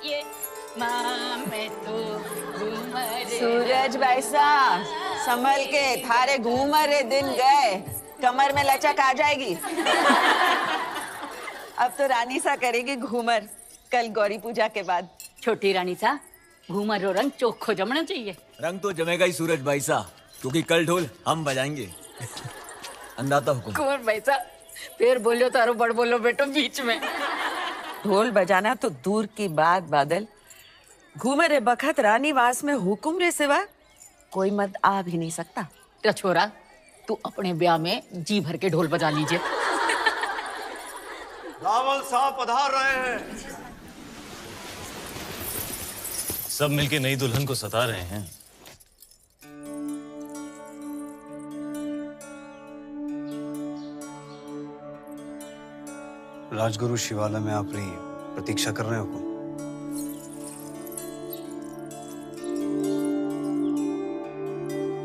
ये माँ मैं तो घूमर सूरज भाई साहब संभल के, थारे घूमर दिन गए, कमर में लचक आ जाएगी। अब तो रानी सा करेगी घूमर कल गौरी पूजा के बाद। छोटी रानी सा घूमर रो रंग चोखो जमना चाहिए। रंग तो जमेगा ही सूरज भाई साहब, क्योंकि कल ढोल हम बजाएंगे। अंदाता हुकुम। कुंवर भाई साहब फिर बोलो तारो बड़ बोलो बेटो बीच में। ढोल बजाना तो दूर की बात बादल, घूमर बखत रानी वास में हुकुम रे सिवा कोई मत आ भी नहीं सकता। तो छोरा तू अपने ब्याह में जी भर के ढोल बजा लीजिए। रावल साहब पधार रहे हैं। सब मिलके नई दुल्हन को सता रहे हैं। राजगुरु शिवालय में आप रही प्रतीक्षा कर रहे हो।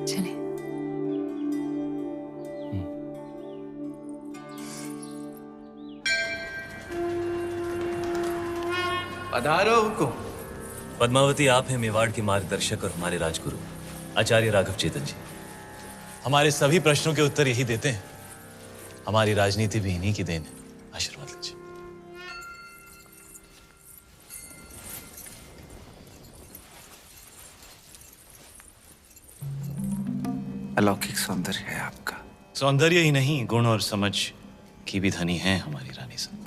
चले पधारो हुकुम। पद्मावती, आप हैं मेवाड़ के मार्गदर्शक और हमारे राजगुरु आचार्य राघव चेतन जी। हमारे सभी प्रश्नों के उत्तर यही देते हैं। हमारी राजनीति भी इन्हीं की देन है। आशीर्वाद लीजिए। अलौकिक सौंदर्य है आपका। सौंदर्य ही नहीं, गुण और समझ की भी धनी है हमारी रानी साहब।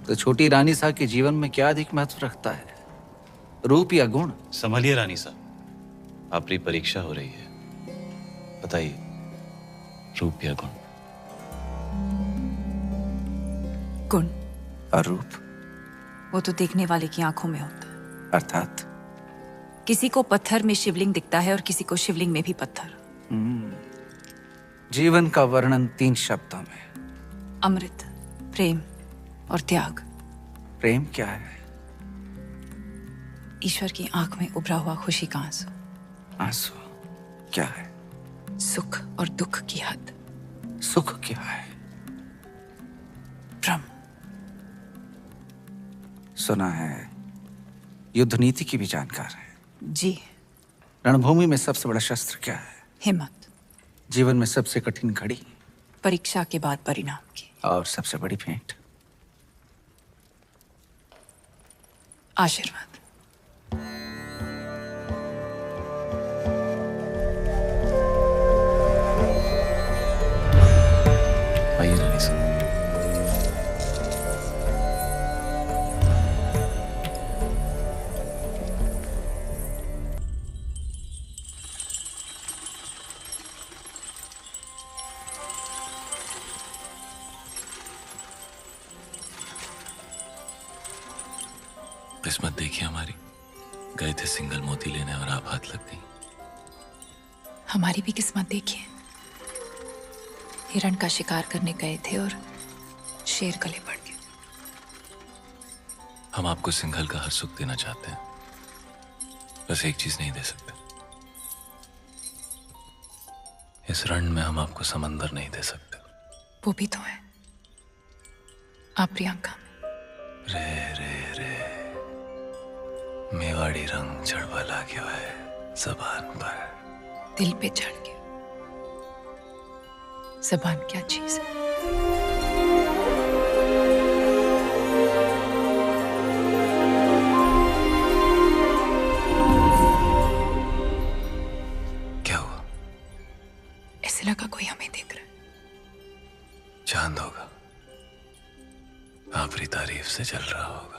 तो छोटी रानी साहब के जीवन में क्या अधिक महत्व रखता है, रूप या गुण? संभलिए रानी साहब, आपकी परीक्षा हो रही है। बताइए, रूप या गुण? गुण और रूप वो तो देखने वाले की आंखों में होता है। अर्थात किसी को पत्थर में शिवलिंग दिखता है और किसी को शिवलिंग में भी पत्थर। जीवन का वर्णन 3 शब्दों में। अमृत, प्रेम और त्याग। प्रेम क्या है? ईश्वर की आंख में उभरा हुआ खुशी का आंसू। आंसू क्या है? सुख और दुख की हद। सुख क्या है? भ्रम। सुना है युद्ध नीति की भी जानकार है। जी। रणभूमि में सबसे बड़ा शस्त्र क्या है? हिम्मत। जीवन में सबसे कठिन घड़ी? परीक्षा के बाद परिणाम की। और सबसे बड़ी भेंट? आशीर्वाद। आइए रानी साहब। किस्मत देखिए हमारी, गए थे सिंगल मोती लेने और आप हाथ लग गई। हमारी भी किस्मत देखिए, हिरण का शिकार करने गए थे और शेर गले पड़ गए। हम आपको सिंघल का हर सुख देना चाहते हैं, बस एक चीज नहीं दे सकते। इस रण में हम आपको समंदर नहीं दे सकते। वो भी तो है आप प्रियंका। रे रे रे, मेवाड़ी रंग चढ़वा ला गया है जबान पर। दिल पे चढ़ के। जबान क्या चीज है? क्या हुआ? ऐसे लगा कोई हमें देख रहा है। चांद होगा, आपकी तारीफ से जल रहा होगा।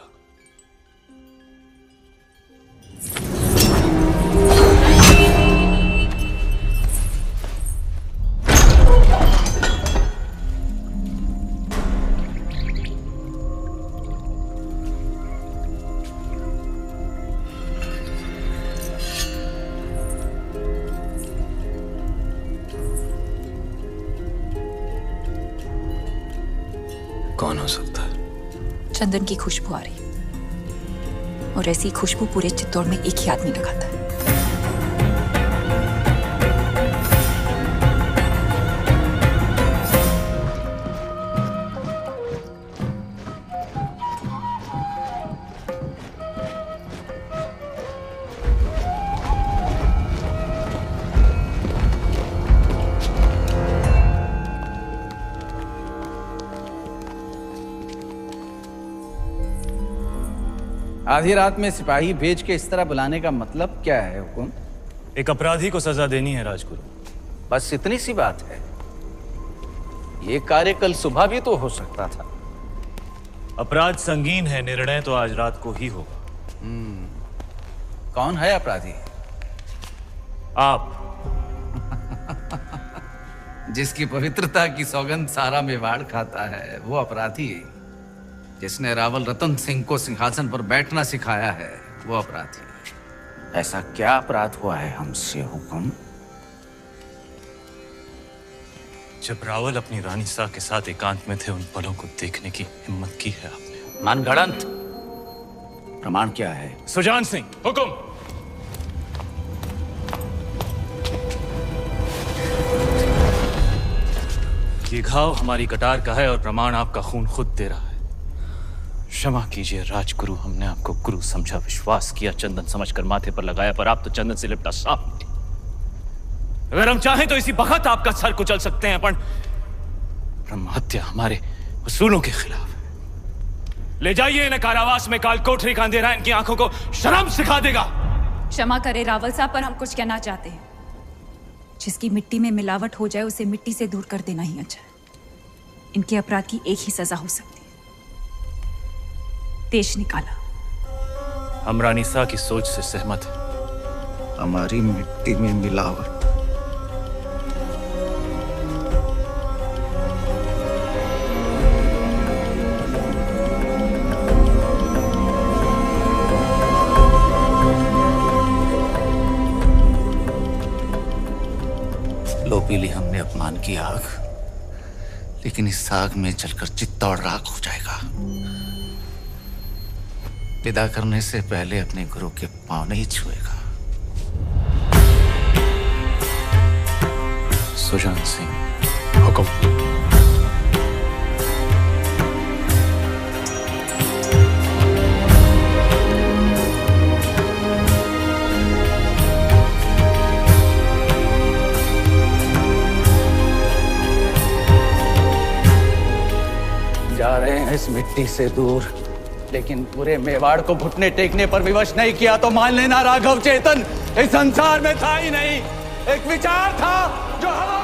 कौन हो सकता है? चंदन की खुशबू आ रही है और ऐसी खुशबू पूरे चित्तौड़ में एक ही आदमी लगाता है। आधी रात में सिपाही भेज के इस तरह बुलाने का मतलब क्या है हुकुम? एक अपराधी को सजा देनी है राजगुरु। बस इतनी सी बात है। ये कार्य कल सुबह भी तो हो सकता था। अपराध संगीन है, निर्णय तो आज रात को ही होगा। कौन है अपराधी? आप। जिसकी पवित्रता की सौगंध सारा मेवाड़ खाता है वो अपराधी। जिसने रावल रतन सिंह को सिंहासन पर बैठना सिखाया है वो अपराधी। ऐसा क्या अपराध हुआ है हमसे हुकुम? जब रावल अपनी रानी सा के साथ एकांत में थे, उन पलों को देखने की हिम्मत की है आपने। मनगढ़ंत। प्रमाण क्या है? सुजान सिंह, हुकुम। ये घाव हमारी कटार का है और प्रमाण आपका खून खुद दे रहा है। क्षमा कीजिए राजगुरु, हमने आपको गुरु समझा, विश्वास किया, चंदन समझकर माथे पर लगाया, पर आप तो चंदन से लिपटा सांप निकले। अगर हम चाहें तो इसी बखत आपका सर कुचल सकते हैं, पर ब्रह्म हत्या हमारे उसूलों के खिलाफ है। ले जाइए इन्हें कारावास में, काल कोठरी का अंधेरा इनकी आंखों को शर्म सिखा देगा। क्षमा करे रावल साहब, पर हम कुछ कहना चाहते हैं। जिसकी मिट्टी में मिलावट हो जाए उसे मिट्टी से दूर कर देना ही अच्छा है। इनके अपराध की एक ही सजा हो सकती है, देश निकाला। हम रानी सा की सोच से सहमत हैं। हमारी मिट्टी में मिलावट। लो पी ली हमने अपमान की आग, लेकिन इस आग में जलकर चित्तौड़ राख हो जाएगा। विदा करने से पहले अपने गुरु के पांव नहीं छुएगा। सुजान सिंह, हुकुम। जा रहे हैं इस मिट्टी से दूर, लेकिन पूरे मेवाड़ को घुटने टेकने पर विवश नहीं किया तो मान लेना राघव चेतन इस संसार में था ही नहीं। एक विचार था जो हवा